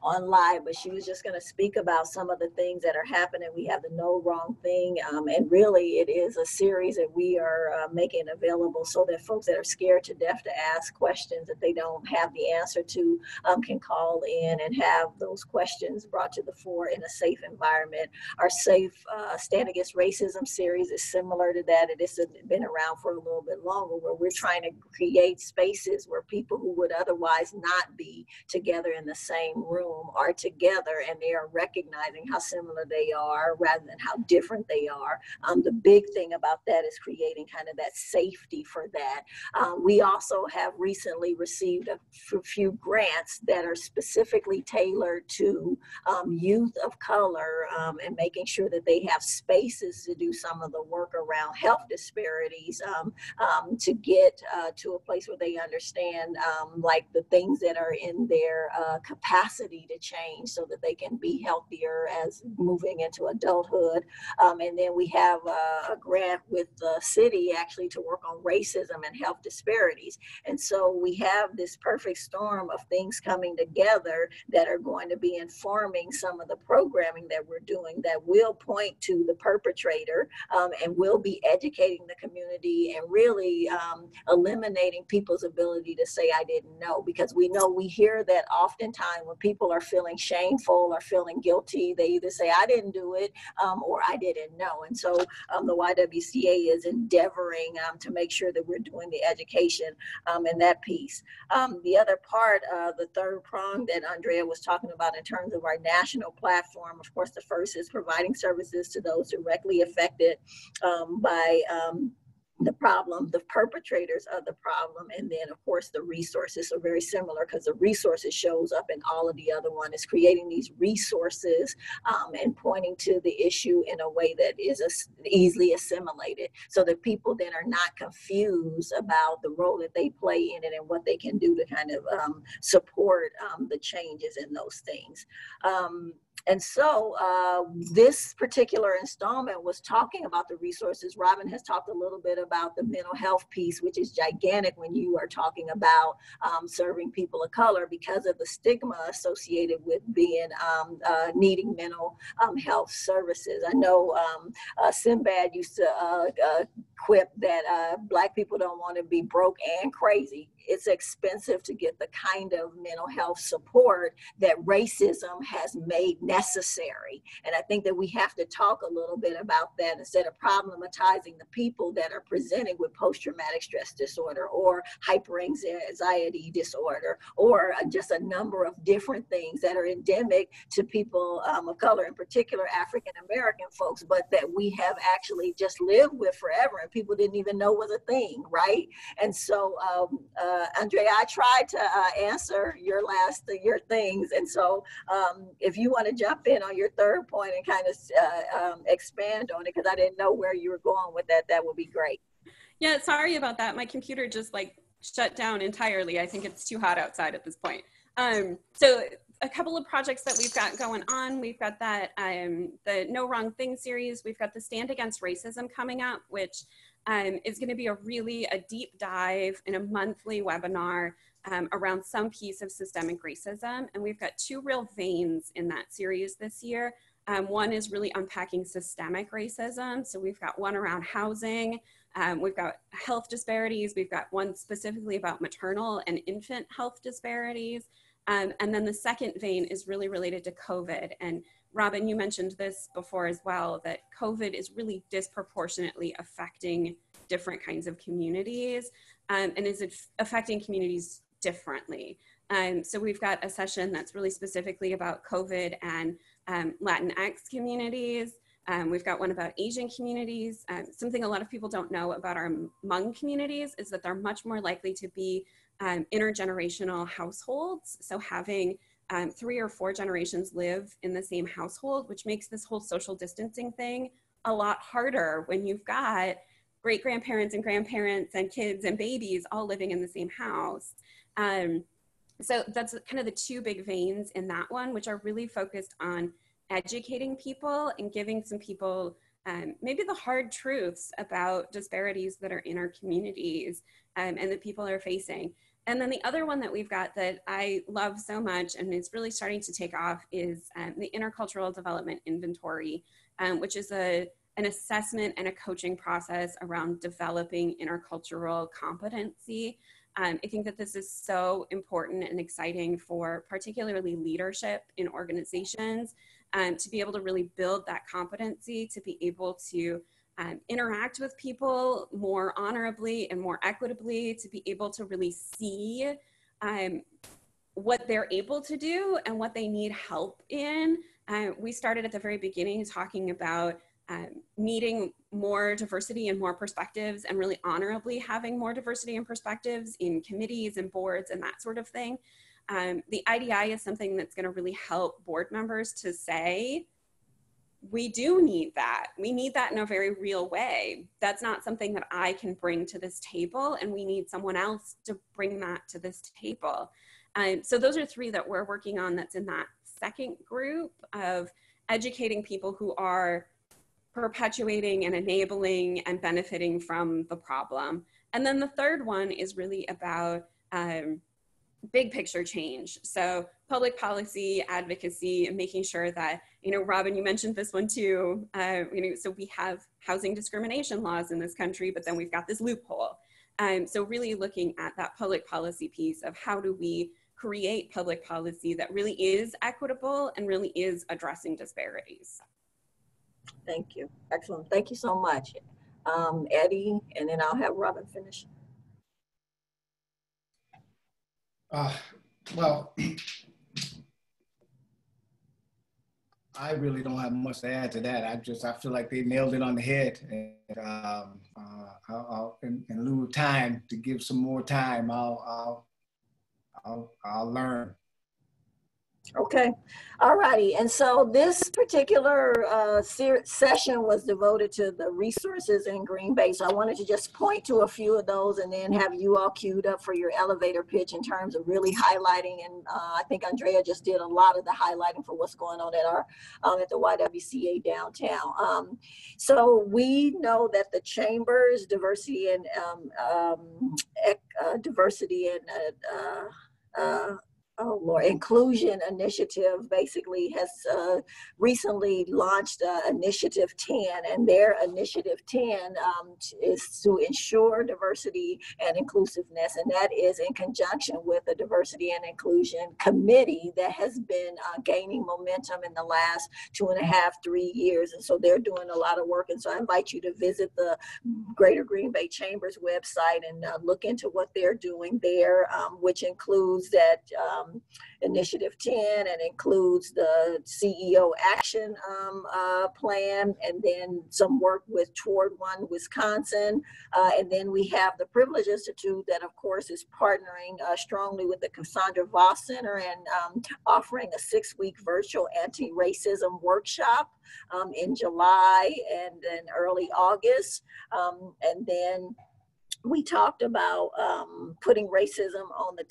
on live, but she was just going to speak about some of the things that are happening. We have the No Wrong Thing, and really it is a series that we are making available so that folks that are scared to death to ask questions that they don't have the answer to can call in and have those questions brought to the fore in a safe environment. Our Safe Stand Against Racism series is similar to that. It has been around for a little bit longer, where we're trying to create spaces where people who would otherwise not be together in the same room are together, and they are recognizing how similar they are rather than how different they are. The big thing about that is creating kind of that safety for that. We also have recently received a few grants that are specifically tailored to youth of color, and making sure that they have spaces to do some of the work around health disparities, to get to a place where they understand like the things that are in their capacity to change so that they can be healthier as moving into adulthood. And then we have a grant with the city actually to work on racism and health disparities. And so we have this perfect storm of things coming together that are going to be informing some of the programming that we're doing that will point to the perpetrator, and will be educating the community and really eliminating people's ability to say, I didn't know, because we know we hear that oftentimes when people are feeling shameful or feeling guilty, they either say, I didn't do it, or I didn't know. And so the YWCA is endeavoring to make sure that we're doing the education in that piece. The other part, the third prong that Andrea was talking about in terms of our national platform, of course, the first is providing services to those directly affected by the problem, the perpetrators of the problem, and then of course the resources are very similar, because the resources shows up in all of the other one. Is creating these resources and pointing to the issue in a way that is easily assimilated, so that people then are not confused about the role that they play in it and what they can do to kind of support the changes in those things. And so this particular installment was talking about the resources. Robin has talked a little bit about the mental health piece, which is gigantic when you are talking about serving people of color, because of the stigma associated with being needing mental health services. I know Sinbad used to quip that Black people don't want to be broke and crazy. It's expensive to get the kind of mental health support that racism has made necessary. And I think that we have to talk a little bit about that instead of problematizing the people that are presenting with post-traumatic stress disorder or hyperanxiety disorder, or just a number of different things that are endemic to people of color, in particular African-American folks, but that we have actually just lived with forever and people didn't even know was a thing, right? And so Andrea, I tried to answer your things. And so if you want to jump in on your third point and kind of expand on it, because I didn't know where you were going with that, that would be great. Yeah, sorry about that. My computer just like shut down entirely. I think it's too hot outside at this point. So a couple of projects that we've got going on. We've got that, the No Wrong Thing series. We've got the Stand Against Racism coming up, which is going to be a deep dive in a monthly webinar around some piece of systemic racism. And we've got two real veins in that series this year. One is really unpacking systemic racism. So we've got one around housing. We've got health disparities. We've got one specifically about maternal and infant health disparities. And then the second vein is really related to COVID. And Robin, you mentioned this before as well, that COVID is really disproportionately affecting different kinds of communities and is affecting communities differently. So we've got a session that's really specifically about COVID and Latinx communities. We've got one about Asian communities. Something a lot of people don't know about our Hmong communities is that they're much more likely to be intergenerational households. So having 3 or 4 generations live in the same household, which makes this whole social distancing thing a lot harder when you've got great-grandparents and grandparents and kids and babies all living in the same house. So that's kind of the two big veins in that one, which are really focused on educating people and giving some people maybe the hard truths about disparities that are in our communities and that people are facing. And then the other one that we've got that I love so much and is really starting to take off is the Intercultural Development Inventory, which is an assessment and a coaching process around developing intercultural competency. I think that this is so important and exciting for particularly leadership in organizations, to be able to really build that competency, to be able to interact with people more honorably and more equitably, to be able to really see what they're able to do and what they need help in. We started at the very beginning talking about needing more diversity and more perspectives, and really honorably having more diversity and perspectives in committees and boards and that sort of thing. The IDI is something that's going to really help board members to say, we do need that. We need that in a very real way. That's not something that I can bring to this table, and we need someone else to bring that to this table. So those are three that we're working on that's in that second group of educating people who are perpetuating and enabling and benefiting from the problem. And then the third one is really about big picture change. So public policy, advocacy, and making sure that, Robin, you mentioned this one too, so we have housing discrimination laws in this country, but then we've got this loophole. So really looking at that public policy piece of how do we create public policy that really is equitable and really is addressing disparities. Thank you. Excellent. Thank you so much. Eddie, and then I'll have Robin finish. Well, I really don't have much to add to that. I feel like they nailed it on the head. And I'll, in lieu of time, to give some more time, I'll learn. Okay. All righty. And so this particular session was devoted to the resources in Green Bay. So I wanted to just point to a few of those and then have you all queued up for your elevator pitch in terms of really highlighting. And I think Andrea just did a lot of the highlighting for what's going on at our at the YWCA downtown. So we know that the Chamber's diversity and inclusion initiative basically has recently launched Initiative 10, and their Initiative 10 is to ensure diversity and inclusiveness, and that is in conjunction with the Diversity and Inclusion Committee that has been gaining momentum in the last 2.5, 3 years, and so they're doing a lot of work. And so I invite you to visit the Greater Green Bay Chamber's website and look into what they're doing there, which includes that Initiative 10 and includes the CEO action plan, and then some work with Toward One Wisconsin. And then we have the Privilege Institute that, of course, is partnering strongly with the Cassandra Voss Center and offering a 6-week virtual anti-racism workshop in July and then early August. And then we talked about putting racism on the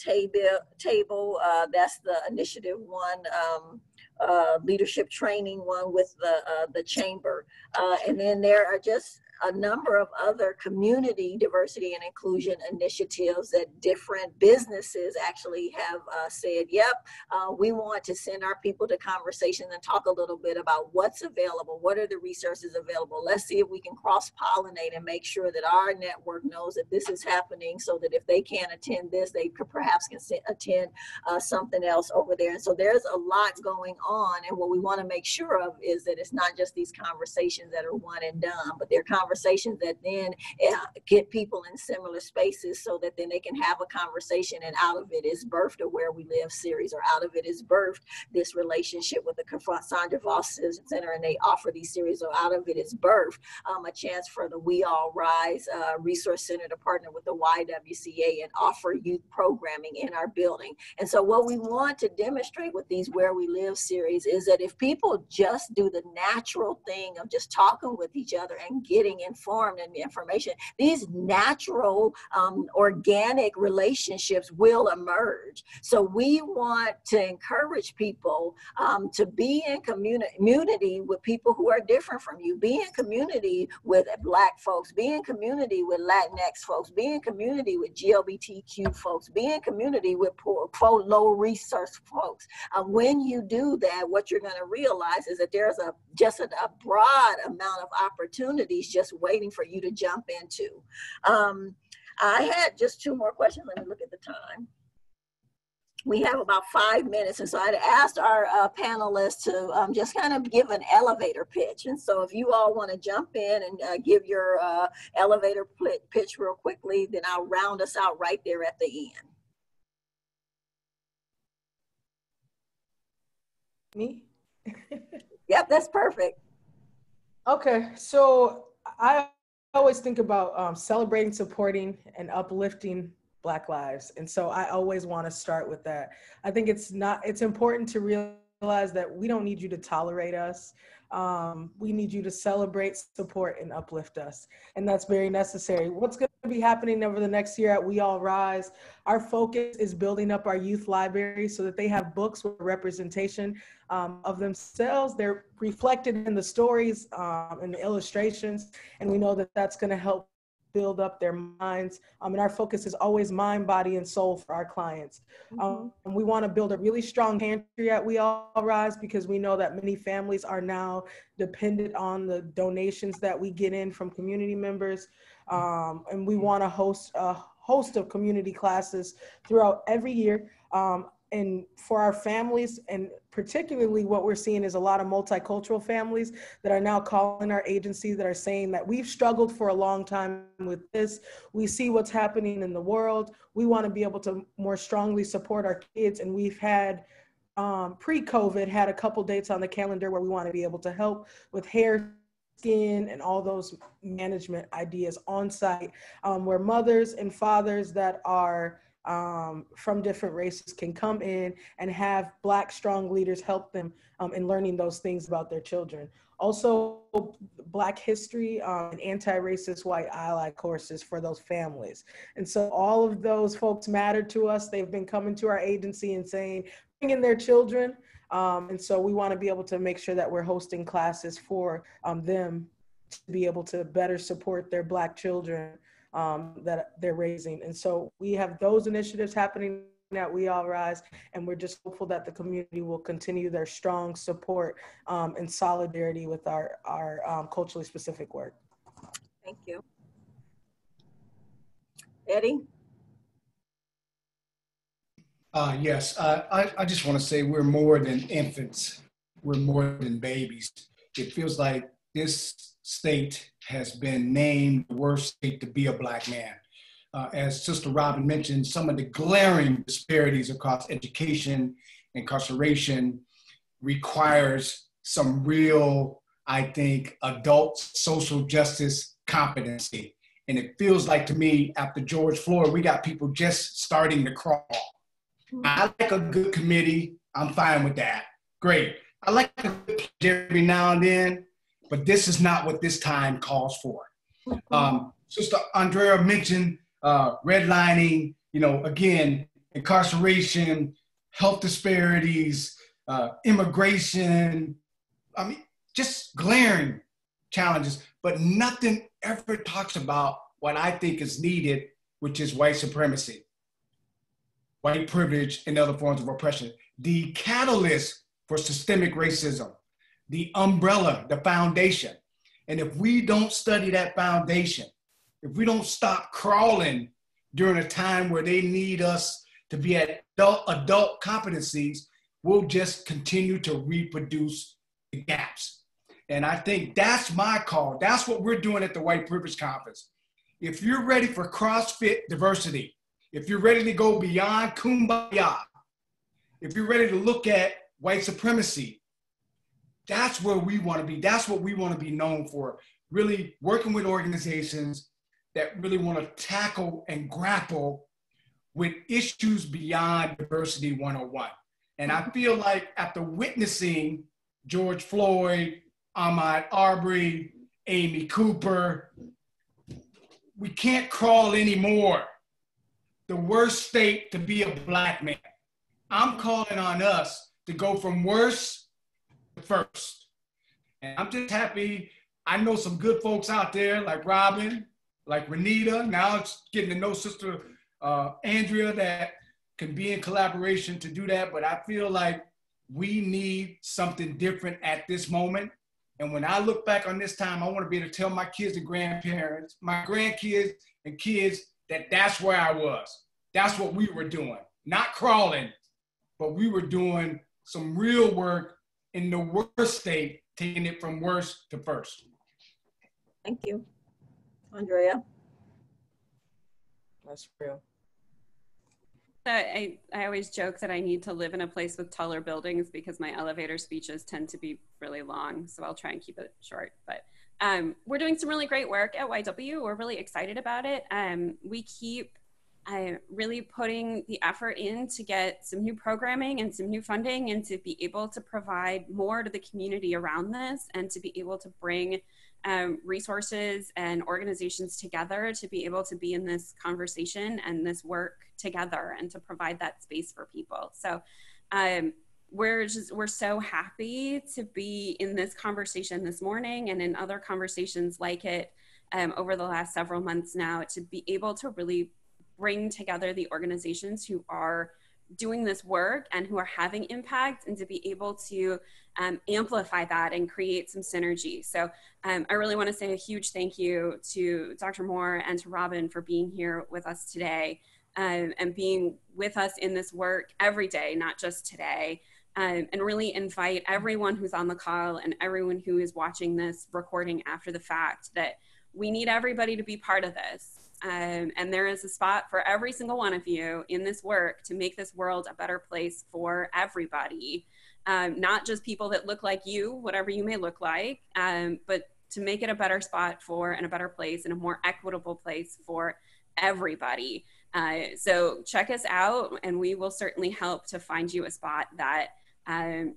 table. That's the Initiative 1 leadership training one with the Chamber. And then there are just a number of other community diversity and inclusion initiatives that different businesses actually have said, yep, we want to send our people to conversations and talk a little bit about what's available, what are the resources available. Let's see if we can cross-pollinate and make sure that our network knows that this is happening, so that if they can't attend this, they could perhaps can attend something else over there. And so there's a lot going on, and what we want to make sure of is that it's not just these conversations that are one and done, but they're conversations that then get people in similar spaces, so that then they can have a conversation, and out of it is birthed a Where We Live series, or out of it is birthed this relationship with the Cassandra Voss Center, and they offer these series, or out of it is birthed a chance for the We All Rise Resource Center to partner with the YWCA and offer youth programming in our building. And so what we want to demonstrate with these Where We Live series is that if people just do the natural thing of just talking with each other and getting being informed and the information, these natural organic relationships will emerge. So we want to encourage people to be in community with people who are different from you, be in community with Black folks, be in community with Latinx folks, be in community with GLBTQ folks, be in community with poor, low resource folks. When you do that, what you're going to realize is that there's just a broad amount of opportunities just waiting for you to jump into. I had just 2 more questions. Let me look at the time. We have about 5 minutes, and so I'd asked our panelists to just kind of give an elevator pitch. And so if you all want to jump in and give your elevator pitch real quickly, then I'll round us out right there at the end. Me? Yep, that's perfect. Okay, so I always think about celebrating, supporting, and uplifting Black lives. And so I always want to start with that. I think it's important to realize that we don't need you to tolerate us. We need you to celebrate, support, and uplift us. And that's very necessary. What's going to be happening over the next year at We All Rise, our focus is building up our youth library so that they have books with representation of themselves. They're reflected in the stories and the illustrations. And we know that that's going to help build up their minds. And our focus is always mind, body, and soul for our clients. And we want to build a really strong pantry at We All Rise because we know that many families are now dependent on the donations that we get in from community members. And we want to host a host of community classes throughout every year. And for our families, and particularly what we're seeing is a lot of multicultural families that are now calling our agency that are saying that we've struggled for a long time with this. We see what's happening in the world. We want to be able to more strongly support our kids. And we've had, pre-COVID, had a couple dates on the calendar where we want to be able to help with hair, skin, and all those management ideas on site, where mothers and fathers that are from different races can come in and have Black strong leaders help them in learning those things about their children. Also, Black history and anti-racist white ally courses for those families. And so all of those folks matter to us. They've been coming to our agency and saying, bring in their children. And so we want to be able to make sure that we're hosting classes for them to be able to better support their Black children that they're raising. And so we have those initiatives happening at We All Rise, and we're just hopeful that the community will continue their strong support and solidarity with our culturally specific work. Thank you. Eddie? Yes, I just want to say we're more than infants. We're more than babies. It feels like this state has been named the worst state to be a Black man. As Sister Robin mentioned, some of the glaring disparities across education, incarceration requires some real, I think, adult social justice competency. And it feels like to me, after George Floyd, we got people just starting to crawl. I like a good committee. I'm fine with that. Great. I like a good every now and then, but this is not what this time calls for. Sister Andrea mentioned redlining, again, incarceration, health disparities, immigration, just glaring challenges, but nothing ever talks about what I think is needed, which is white supremacy, white privilege, and other forms of oppression. The catalyst for systemic racism, the umbrella, the foundation. And if we don't study that foundation, if we don't stop crawling during a time where they need us to be at adult competencies, we'll just continue to reproduce the gaps. And I think that's my call. That's what we're doing at the White Privilege Conference. If you're ready for CrossFit diversity, if you're ready to go beyond kumbaya, if you're ready to look at white supremacy, that's where we want to be. That's what we want to be known for, really working with organizations that really want to tackle and grapple with issues beyond Diversity 101. And I feel like after witnessing George Floyd, Ahmaud Arbery, Amy Cooper. We can't crawl anymore. The worst state to be a Black man. I'm calling on us to go from worst to first. And I'm just happy. I know some good folks out there like Robin, like Renita. Now it's getting to know Sister Andrea that can be in collaboration to do that. But I feel like we need something different at this moment. And when I look back on this time, I want to be able to tell my kids and grandparents, my grandkids and kids that that's where I was. That's what we were doing. Not crawling, but we were doing some real work in the worst state, taking it from worst to first. Thank you. Andrea? That's real. I always joke that I need to live in a place with taller buildings because my elevator speeches tend to be really long. So I'll try and keep it short. But we're doing some really great work at YW. We're really excited about it. We keep really putting the effort in to get some new programming and some new funding and to be able to provide more to the community around this and to be able to bring resources and organizations together to be able to be in this conversation and this work together and to provide that space for people. So we're so happy to be in this conversation this morning and in other conversations like it over the last several months now to be able to really bring together the organizations who are doing this work and who are having impact and to be able to amplify that and create some synergy. So I really want to say a huge thank you to Dr. Moore and to Robin for being here with us today and being with us in this work every day, not just today, and really invite everyone who's on the call and everyone who is watching this recording after the fact that we need everybody to be part of this. And there is a spot for every single one of you in this work to make this world a better place for everybody, not just people that look like you, whatever you may look like, but to make it a better spot for and a better place and a more equitable place for everybody. So check us out and we will certainly help to find you a spot that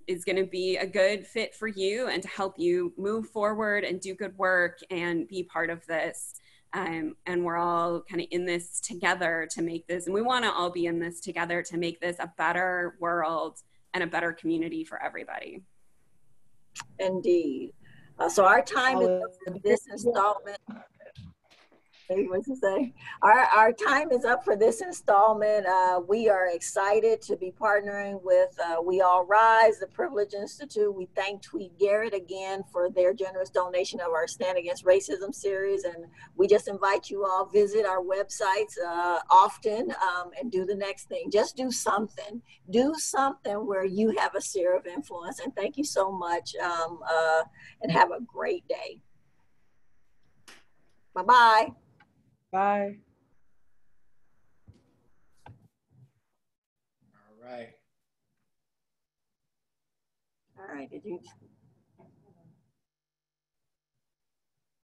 is going to be a good fit for you and to help you move forward and do good work and be part of this. And we're all kind of in this together to make this, and we want to all be in this together to make this a better world and a better community for everybody. Indeed. So our time is up for this installment. What to say? Our time is up for this installment. We are excited to be partnering with We All Rise, the Privilege Institute. We thank Tweet Garrett again for their generous donation of our Stand Against Racism series. And we just invite you all visit our websites often and do the next thing. Just do something. Do something where you have a sphere of influence. And thank you so much and have a great day. Bye-bye. Bye. All right. All right, did you?